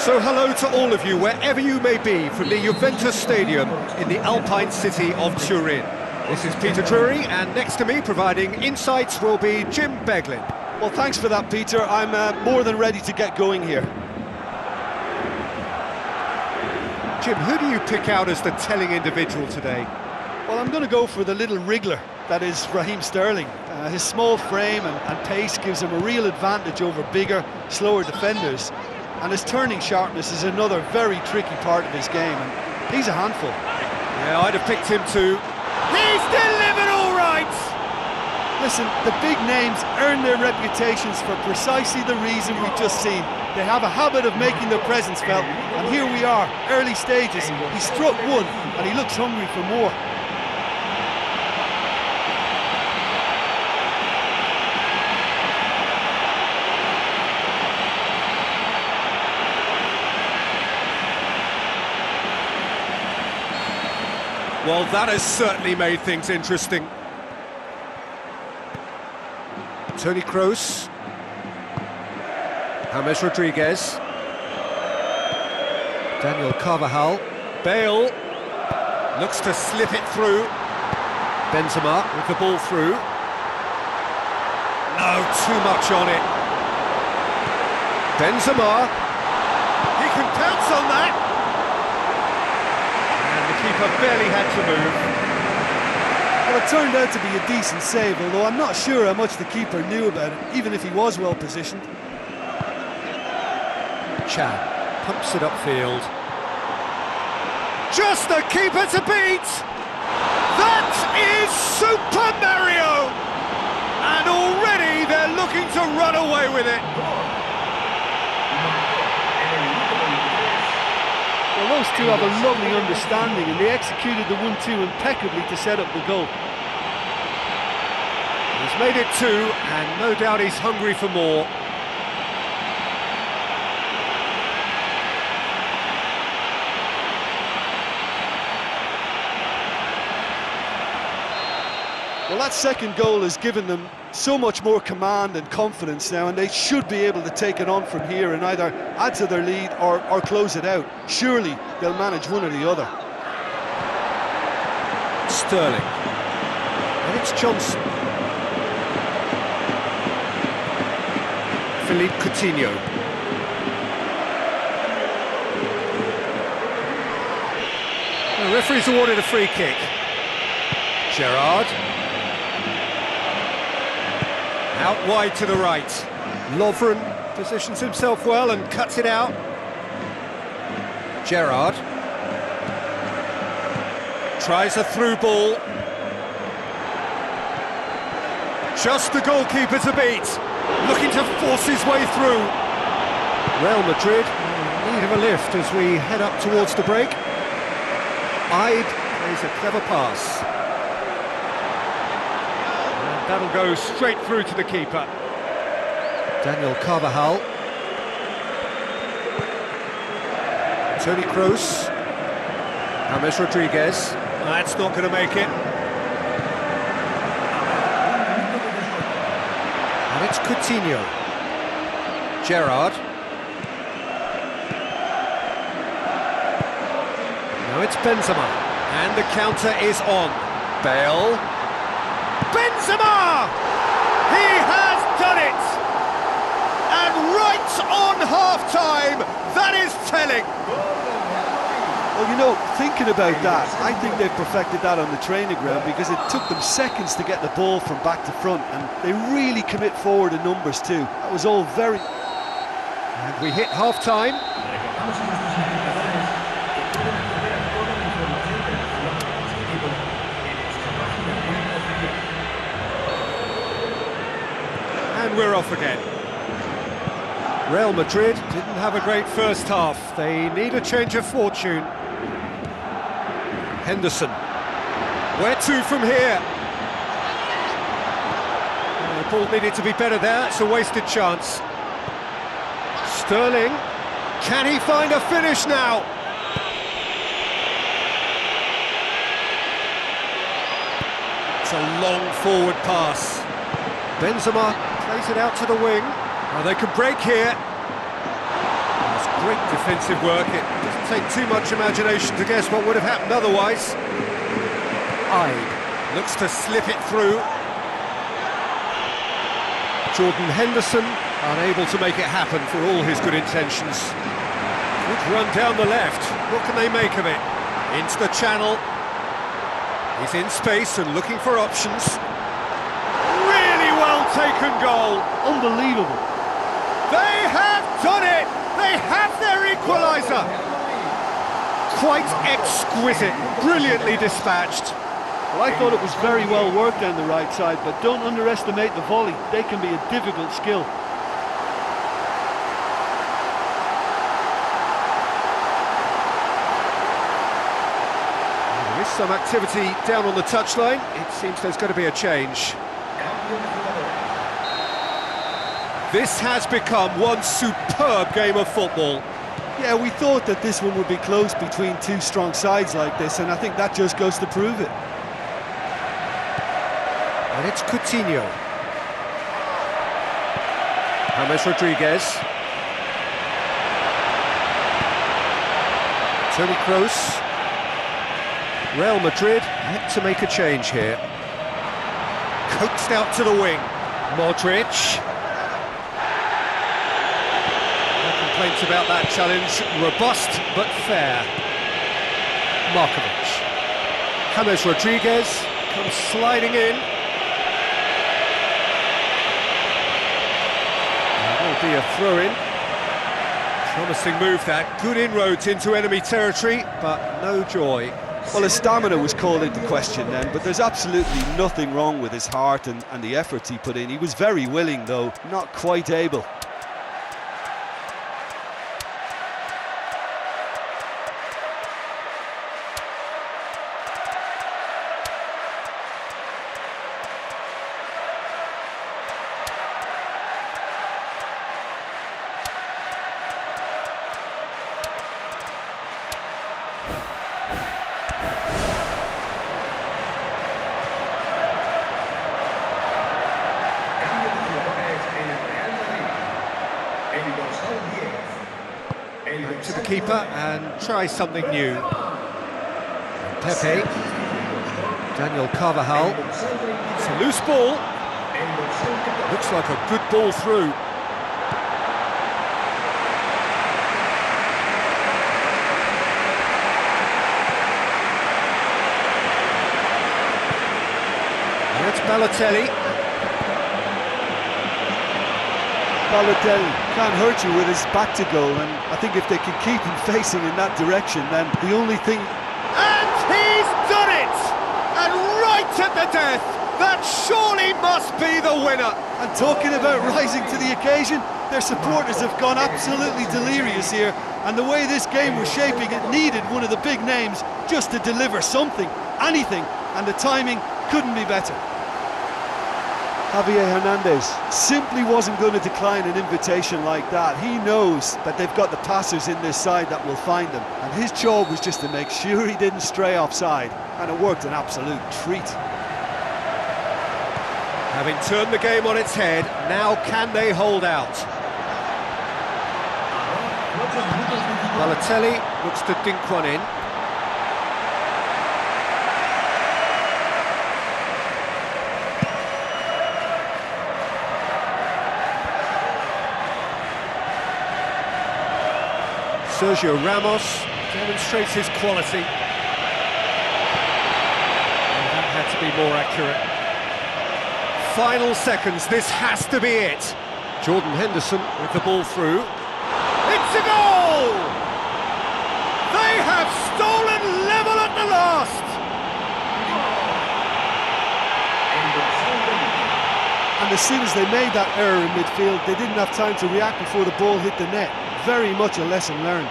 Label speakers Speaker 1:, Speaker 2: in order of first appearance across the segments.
Speaker 1: So hello to all of you, wherever you may be, from the Juventus Stadium in the Alpine city of Turin. This is Peter Drury, and next to me, providing insights, will be Jim Beglin.
Speaker 2: Well, thanks for that, Peter. I'm more than ready to get going here.
Speaker 1: Jim, who do you pick out as the telling individual today?
Speaker 2: Well, I'm going to go for the little wriggler, that is Raheem Sterling. His small frame and pace gives him a real advantage over bigger, slower defenders. And his turning sharpness is another very tricky part of his game, and he's a handful.
Speaker 1: Yeah, I'd have picked him too. He's delivered all right!
Speaker 2: Listen, the big names earn their reputations for precisely the reason we've just seen. They have a habit of making their presence felt, and here we are, early stages. He struck one, and he looks hungry for more.
Speaker 1: Well, that has certainly made things interesting. Toni Kroos. James Rodriguez. Daniel Carvajal. Bale looks to slip it through. Benzema with the ball through. No, too much on it. Benzema. He can pounce on that. The keeper barely had to move.
Speaker 2: Well, it turned out to be a decent save, although I'm not sure how much the keeper knew about it, even if he was well positioned.
Speaker 1: Chan pumps it upfield. Just the keeper to beat! That is Super Mario! And already they're looking to run away with it.
Speaker 2: Well, those two have a lovely understanding, and they executed the 1-2 impeccably to set up the goal.
Speaker 1: He's made it 2, and no doubt he's hungry for more.
Speaker 2: Well, that second goal has given them so much more command and confidence now, and they should be able to take it on from here and either add to their lead or close it out. Surely they'll manage one or the other.
Speaker 1: Sterling. And it's Johnson. Philippe Coutinho. The referee's awarded a free kick. Gerrard. Out wide to the right. Lovren positions himself well and cuts it out. Gerrard tries a through ball. Just the goalkeeper to beat. Looking to force his way through. Real Madrid in need of a lift as we head up towards the break. Ide plays a clever pass. That'll go straight through to the keeper. Daniel Carvajal. Toni Kroos. James Rodriguez. That's not going to make it. And it's Coutinho. Gerrard. Now it's Benzema. And the counter is on. Bale. Benzema! He has done it! And right on half-time, that is telling.
Speaker 2: Well, you know, thinking about that, I think they've perfected that on the training ground, because it took them seconds to get the ball from back to front, and they really commit forward in numbers too. That was all very...
Speaker 1: And we hit half-time. And we're off again. Real Madrid didn't have a great first half. They need a change of fortune. Henderson. Where to from here? The ball needed to be better there. It's a wasted chance. Sterling. Can he find a finish now? It's a long forward pass. Benzema plays it out to the wing. Oh, they could break here. It's Great defensive work. It doesn't take too much imagination to guess what would have happened otherwise. Ide looks to slip it through. Jordan Henderson unable to make it happen for all his good intentions. Good run down the left. What can they make of it? Into the channel. He's in space and looking for options. Really well taken goal.
Speaker 2: Unbelievable.
Speaker 1: They have done it! They have their equaliser! Quite exquisite, brilliantly dispatched.
Speaker 2: Well, I thought it was very well worked down the right side, but don't underestimate the volley. They can be a difficult skill.
Speaker 1: There is some activity down on the touchline. It seems there's going to be a change. This has become one superb game of football.
Speaker 2: Yeah, we thought that this one would be close between two strong sides like this, and I think that just goes to prove it.
Speaker 1: And it's Coutinho. James Rodriguez. Toni Kroos. Real Madrid had to make a change here. Coaxed out to the wing. Modric. Complaints about that challenge, robust but fair. Markovic. James Rodriguez comes sliding in. There will be a throw-in. Promising move that, good inroads into enemy territory, but no joy.
Speaker 2: Well, his stamina was called into question then, but there's absolutely nothing wrong with his heart and the efforts he put in. He was very willing, though, not quite able.
Speaker 1: Back to the keeper and try something new. Pepe. Daniel Carvajal. It's a loose ball. Looks like a good ball through. And it's Balotelli.
Speaker 2: Balotelli can't hurt you with his back to goal, and I think if they can keep him facing in that direction, then the only thing...
Speaker 1: And he's done it! And right at the death! That surely must be the winner!
Speaker 2: And talking about rising to the occasion, their supporters have gone absolutely delirious here, and the way this game was shaping, it needed one of the big names just to deliver something, anything, and the timing couldn't be better. Javier Hernandez simply wasn't going to decline an invitation like that. He knows that they've got the passers in this side that will find them, and his job was just to make sure he didn't stray offside, and it worked an absolute treat.
Speaker 1: Having turned the game on its head, now can they hold out? Balotelli looks to dink one in. Sergio Ramos demonstrates his quality. And that had to be more accurate. Final seconds, this has to be it. Jordan Henderson with the ball through. It's a goal! They have stolen level at the last!
Speaker 2: And as soon as they made that error in midfield, they didn't have time to react before the ball hit the net. Very much a lesson learned.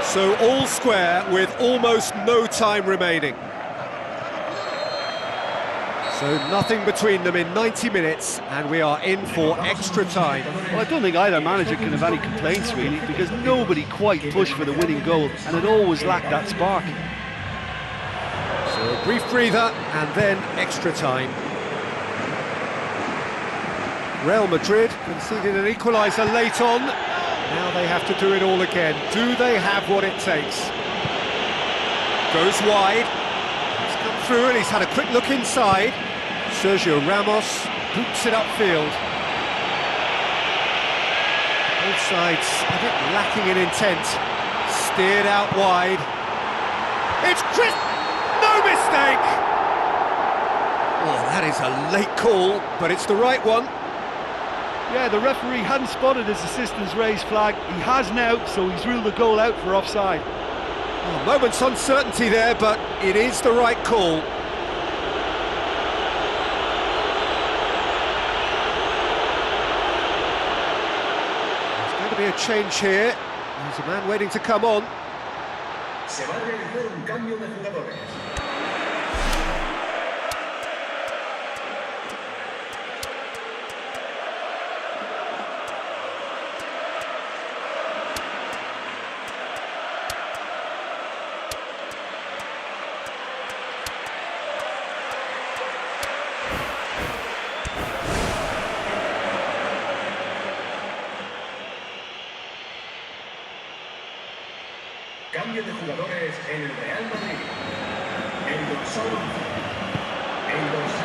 Speaker 1: So all square with almost no time remaining. So nothing between them in 90 minutes, and we are in for extra time.
Speaker 2: Well, I don't think either manager can have any complaints, really, because nobody quite pushed for the winning goal, and it always lacked that spark.
Speaker 1: So a brief breather, and then extra time. Real Madrid conceded an equaliser late on. Now they have to do it all again. Do they have what it takes? Goes wide. He's come through and he's had a quick look inside. Sergio Ramos boots it upfield. Both sides a bit lacking in intent. Steered out wide. It's Chris! No mistake! Oh, that is a late call, but it's the right one.
Speaker 2: Yeah, the referee hadn't spotted his assistant's raised flag. He has now, so he's ruled the goal out for offside.
Speaker 1: Oh, moment's uncertainty there, but it is the right call. There's going to be a change here. There's a man waiting to come on.
Speaker 3: Se va a realizar un cambio de jugadores. Cambio de jugadores en el Real Madrid. El dorsal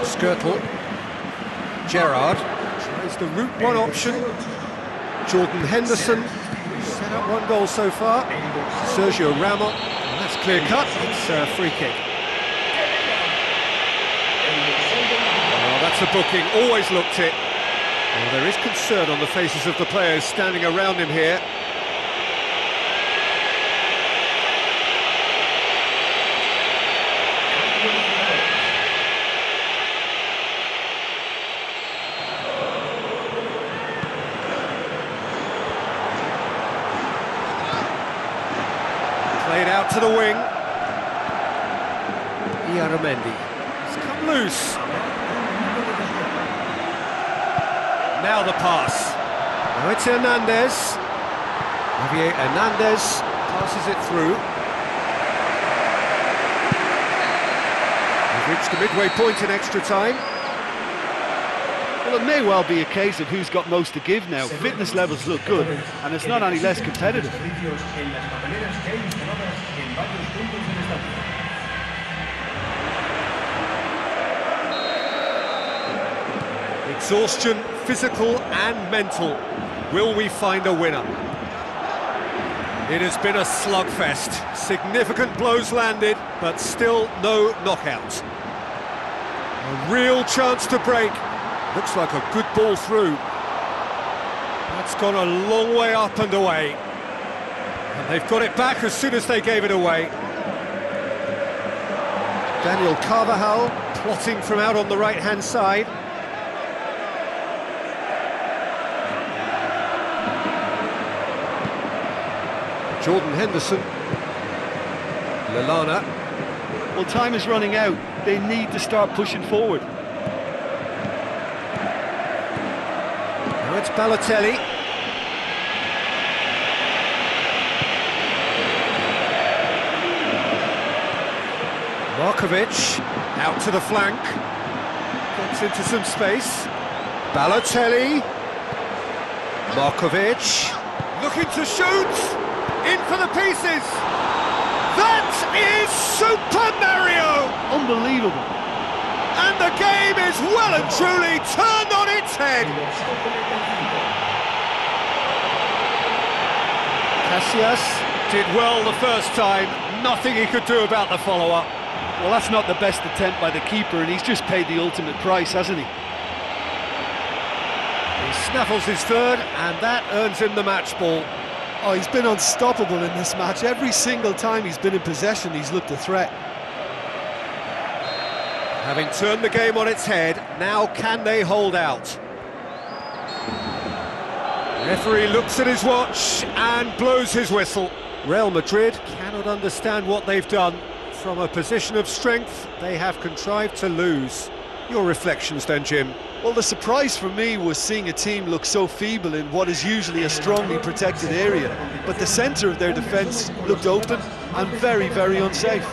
Speaker 3: 11.
Speaker 1: Skirtle. Gerrard tries the route one option. Jordan Henderson set up one goal so far. Sergio Ramos. And that's clear cut. It's a free kick. Oh, that's a booking. Always looked it. Well, there is concern on the faces of the players standing around him here. Played out to the wing. Iaramendi. It's come loose. Now the pass. Now it's Hernandez. Javier Hernandez passes it through. We've reached the midway point in extra time.
Speaker 2: Well, it may well be a case of who's got most to give now. Fitness levels look good, and it's not any less competitive.
Speaker 1: Exhaustion, physical and mental. Will we find a winner? It has been a slugfest. Significant blows landed, but still no knockout. A real chance to break. Looks like a good ball through. That's gone a long way up and away. And they've got it back as soon as they gave it away. Daniel Carvajal plotting from out on the right-hand side. Jordan Henderson. Lallana.
Speaker 2: Well, time is running out. They need to start pushing forward.
Speaker 1: Now it's Balotelli. Markovic out to the flank. Gets into some space. Balotelli. Markovic. Looking to shoot. In for the pieces. That is Super Mario!
Speaker 2: Unbelievable.
Speaker 1: And the game is well and truly turned on its head. Casillas did well the first time. Nothing he could do about the follow-up.
Speaker 2: Well, that's not the best attempt by the keeper, and he's just paid the ultimate price, hasn't he?
Speaker 1: He snaffles his third, and that earns him the match ball.
Speaker 2: Oh, he's been unstoppable in this match. Every single time he's been in possession, he's looked a threat.
Speaker 1: Having turned the game on its head, now can they hold out? Referee looks at his watch and blows his whistle. Real Madrid cannot understand what they've done. From a position of strength, they have contrived to lose. Your reflections then, Jim?
Speaker 2: Well, the surprise for me was seeing a team look so feeble in what is usually a strongly protected area, but the centre of their defence looked open and very, very unsafe.